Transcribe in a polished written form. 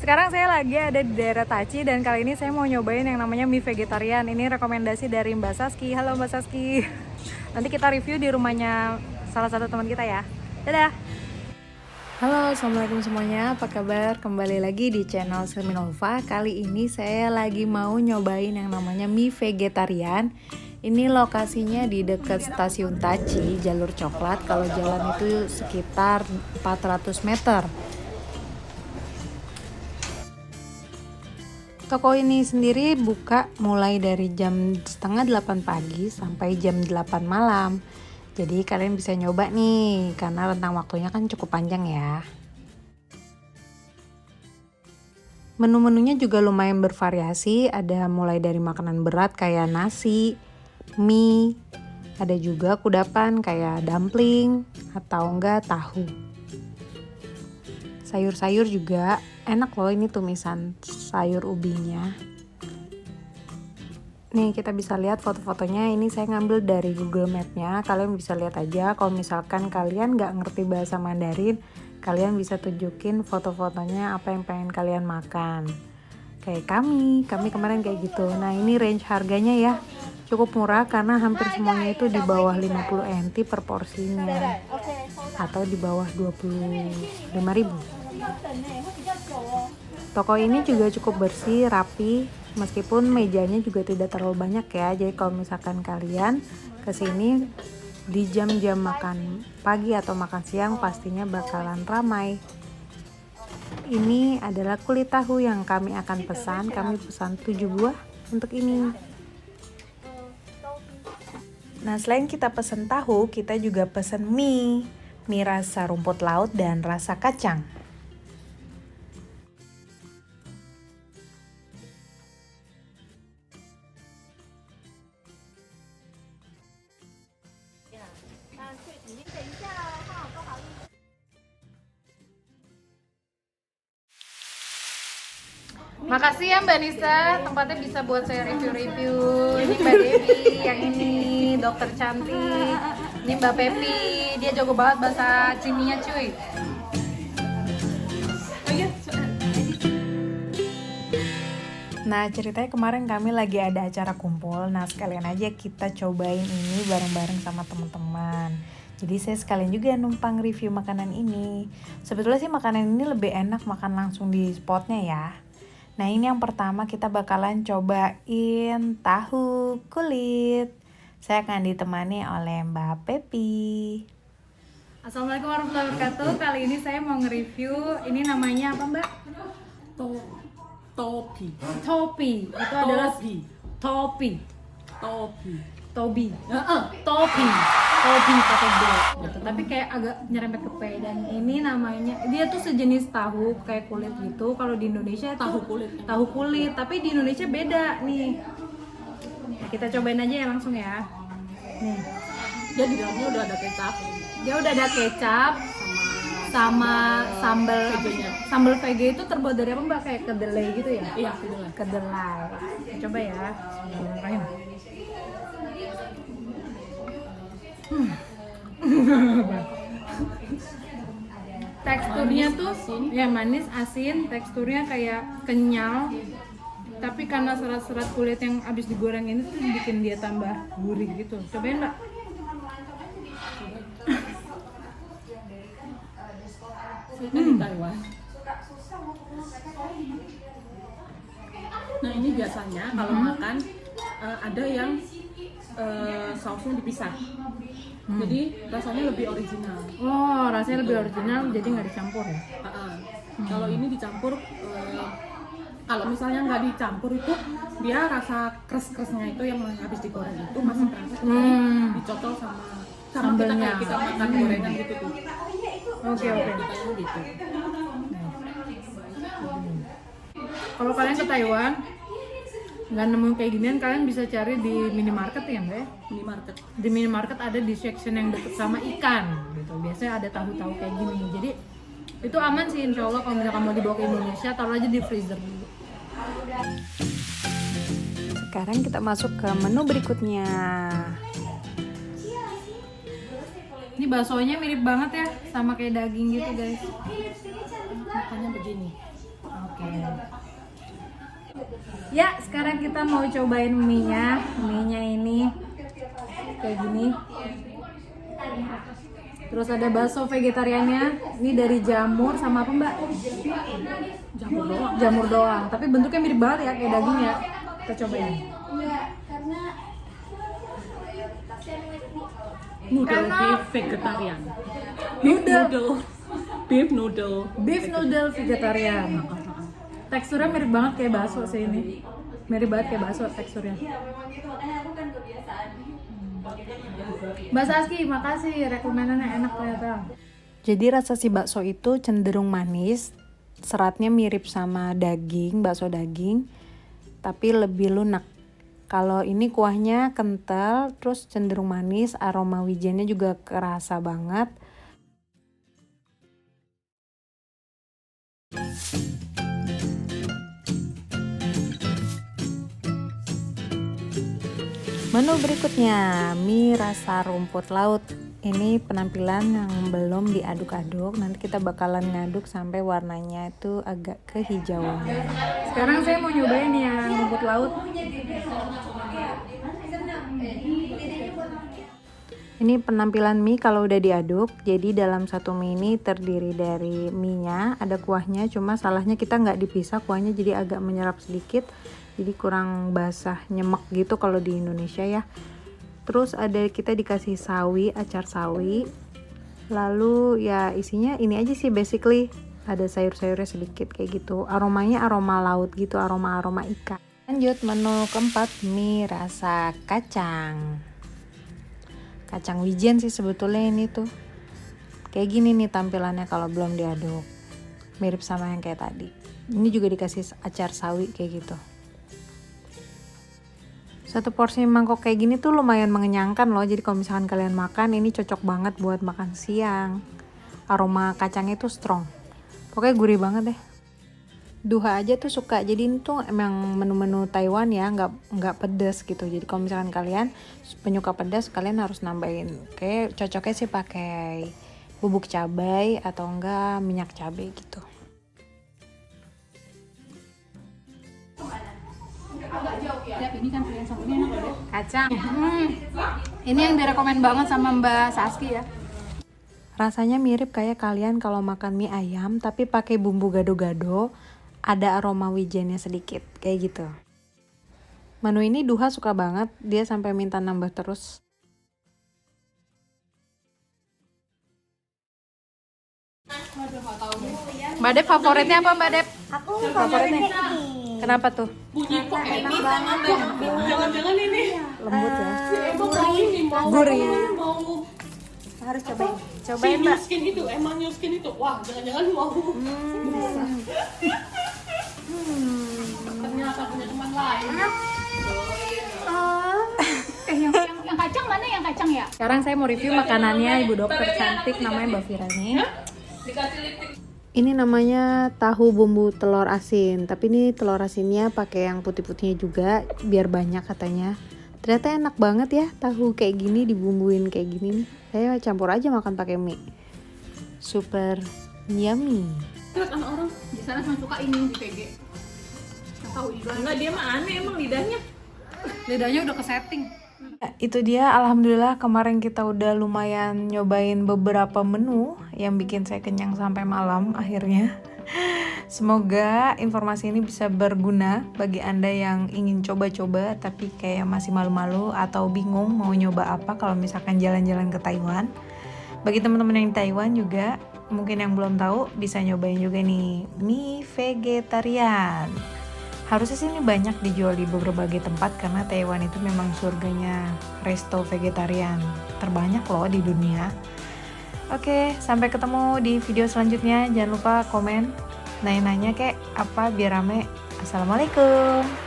Sekarang saya lagi ada di daerah Tachi dan kali ini saya mau nyobain yang namanya mie vegetarian. Ini rekomendasi dari Mbak Saski. Halo Mbak Saski. Nanti kita review di rumahnya salah satu teman kita ya. Dadah. Halo, assalamualaikum semuanya. Apa kabar? Kembali lagi di channel Sriminova. Kali ini saya lagi mau nyobain yang namanya mie vegetarian. Ini lokasinya di dekat stasiun Tachi, jalur coklat. Kalau jalan itu sekitar 400 meter. Toko ini sendiri buka mulai dari jam setengah 8 pagi sampai jam 8 malam. Jadi kalian bisa nyoba nih, karena rentang waktunya kan cukup panjang ya. Menu-menunya juga lumayan bervariasi, ada mulai dari makanan berat kayak nasi, mie, ada juga kudapan kayak dumpling atau enggak tahu. Sayur-sayur juga enak loh, ini tumisan sayur ubinya. Nih kita bisa lihat foto-fotonya, ini saya ngambil dari Google Map-nya. Kalian bisa lihat aja, kalau misalkan kalian nggak ngerti bahasa Mandarin, kalian bisa tunjukin foto-fotonya apa yang pengen kalian makan. Kayak kami kemarin kayak gitu. Nah ini range harganya ya, cukup murah karena hampir semuanya itu di bawah 50 NT per porsinya. Atau di bawah 25.000. Toko ini juga cukup bersih, rapi, meskipun mejanya juga tidak terlalu banyak ya. Jadi kalau misalkan kalian kesini di jam-jam makan pagi atau makan siang pastinya bakalan ramai. Ini adalah kulit tahu yang kami akan pesan. Kami pesan 7 buah untuk ini. Nah selain kita pesan tahu, kita juga pesan mie rasa rumput laut dan rasa kacang. Makasih ya Mbak Nisa, tempatnya bisa buat saya review-review. Ini Mbak Devi, yang ini dokter cantik. Ini Mbak Pepi, dia jago banget bahasa Cininya cuy. Nah ceritanya kemarin kami lagi ada acara kumpul. Nah sekalian aja kita cobain ini bareng-bareng sama teman-teman. Jadi saya sekalian juga numpang review makanan ini. Sebetulnya sih makanan ini lebih enak makan langsung di spotnya ya. Nah ini yang pertama kita bakalan cobain tahu kulit. Saya akan ditemani oleh Mbak Pepi. Assalamualaikum warahmatullahi wabarakatuh. Kali ini saya mau nge-review, ini namanya apa Mbak? Topi. Topi. Itu adalah topi. Topi pakai B gitu. Tapi kayak agak nyerempet ke P. Dan ini namanya, dia tuh sejenis tahu kayak kulit gitu. Kalau di Indonesia Tahu kulit. tapi di Indonesia beda nih. Nah, kita cobain aja ya langsung ya. Nih. Dia di dalamnya udah ada kecap. Dia udah ada kecap sama sambal VG-nya. Sambal VG itu terbuat dari apa Mbak? Kayak kedelai gitu ya? Iya, kedelai. Kedelai. Kita coba ya. Bismillahirrahmanirrahim. Teksturnya manis, tuh asin. ya manis, asin, teksturnya kayak kenyal. Tapi karena serat-serat kulit yang abis digoreng ini tuh bikin dia tambah gurih gitu. Cobain Mbak. Saya kan di Taiwan. Nah ini biasanya kalau makan ada yang sausnya dipisah. Jadi rasanya lebih original. Oh, rasanya lebih original, jadi nggak dicampur ya? Kalau ini dicampur, kalau misalnya nggak dicampur itu dia rasa kres-kresnya itu yang habis digoreng itu masih terasa. Dicocol sama kita Sambelnya. kayak kita makan gorengan gitu tuh. Oke. Kita gitu. Kalau kalian ke Taiwan nggak nemu kayak ginian, kalian bisa cari di minimarket ya Mbak? Minimarket. Di minimarket ada di section yang deket sama ikan gitu. Biasanya ada tahu-tahu kayak gini. Jadi itu aman sih insya Allah. Kalau misalkan mau dibawa ke Indonesia, taruh aja di freezer dulu. Sekarang kita masuk ke menu berikutnya. Ini baksonya mirip banget ya, sama kayak daging gitu guys. Makanya begini. Oke. Ya, sekarang kita mau cobain mie-nya. Mie-nya ini kayak gini. Terus ada bakso vegetariannya. Ini dari jamur sama apa, Mbak? Jamur doang. Tapi bentuknya mirip banget ya kayak daging ya. Kita cobain. Noodle beef vegetarian. Beef noodle vegetarian. Teksturnya mirip banget kayak bakso sih ini. Mirip banget kayak bakso teksturnya. Mbak Saski, makasih rekomendannya enak ternyata. Jadi rasa si bakso itu cenderung manis, seratnya mirip sama daging, bakso daging, tapi lebih lunak. Kalau ini kuahnya kental, terus cenderung manis, aroma wijennya juga kerasa banget. Menu berikutnya, mie rasa rumput laut. Ini penampilan yang belum diaduk-aduk. Nanti kita bakalan ngaduk sampai warnanya itu agak kehijauan. Sekarang saya mau nyobain yang rumput laut. Ini penampilan mie kalau udah diaduk. Jadi dalam satu mie ini terdiri dari mie-nya, ada kuahnya. Cuma salahnya kita nggak dipisah kuahnya, jadi agak menyerap sedikit. Jadi kurang basah nyemek gitu kalau di Indonesia ya. Terus ada kita dikasih sawi, acar sawi. Lalu ya isinya ini aja sih basically. Ada sayur-sayurnya sedikit kayak gitu. Aromanya aroma laut gitu, aroma-aroma ikan. Lanjut menu keempat, mie rasa kacang. Kacang wijen sih sebetulnya ini tuh. Kayak gini nih tampilannya kalau belum diaduk. Mirip sama yang kayak tadi. Ini juga dikasih acar sawi kayak gitu. Satu porsi mangkok kayak gini tuh lumayan mengenyangkan loh. Jadi kalau misalkan kalian makan, ini cocok banget buat makan siang. Aroma kacangnya tuh strong. Pokoknya gurih banget deh. Duha aja tuh suka. Jadi ini tuh emang menu-menu Taiwan ya, nggak pedas gitu. Jadi kalau misalkan kalian penyuka pedas, kalian harus nambahin. Kayak cocoknya sih pakai bubuk cabai atau enggak minyak cabai gitu. ini kan pilihan satunya enak loh. Kacang. Ini yang direkomend banget sama Mbak Saski ya. Rasanya mirip kayak kalian kalau makan mie ayam tapi pakai bumbu gado-gado, ada aroma wijennya sedikit, kayak gitu. Menu ini Duha suka banget, dia sampai minta nambah terus. Mbak Dep favoritnya apa Mbak Dep? Aku favoritnya ini. Kenapa tuh? Bunyi kok Enak ini banget. jangan-jangan ini Lembut ya. emang mau ini mau Gurih. mau Harus cobain. si Cobain Mbak. Newskin itu emang Newskin itu wah jangan-jangan mau ternyata punya teman lain. Yang kacang mana yang kacang ya? Sekarang saya mau review makanannya Ibu Dokter cantik namanya Mbak Fira nih. Dikasih lipstick. Ini namanya tahu bumbu telur asin, tapi ini telur asinnya pakai yang putih-putihnya juga biar banyak katanya. Ternyata enak banget ya tahu kayak gini dibumbuin kayak gini nih. Saya campur aja makan pakai mie. Super yummy. Terus anak orang di sana cuma suka ini di PG. Tahu itu enggak dia mah aneh emang lidahnya. Lidahnya udah kesetting. Ya, itu dia alhamdulillah kemarin kita udah lumayan nyobain beberapa menu yang bikin saya kenyang sampai malam akhirnya. Semoga informasi ini bisa berguna bagi Anda yang ingin coba-coba tapi kayak masih malu-malu atau bingung mau nyoba apa kalau misalkan jalan-jalan ke Taiwan. Bagi teman-teman yang di Taiwan juga mungkin yang belum tahu bisa nyobain juga nih mie vegetarian. Harusnya sih ini banyak dijual di berbagai tempat karena Taiwan itu memang surganya resto vegetarian terbanyak loh di dunia. Oke, sampai ketemu di video selanjutnya. Jangan lupa komen, nanya-nanya kayak apa biar rame. Assalamualaikum.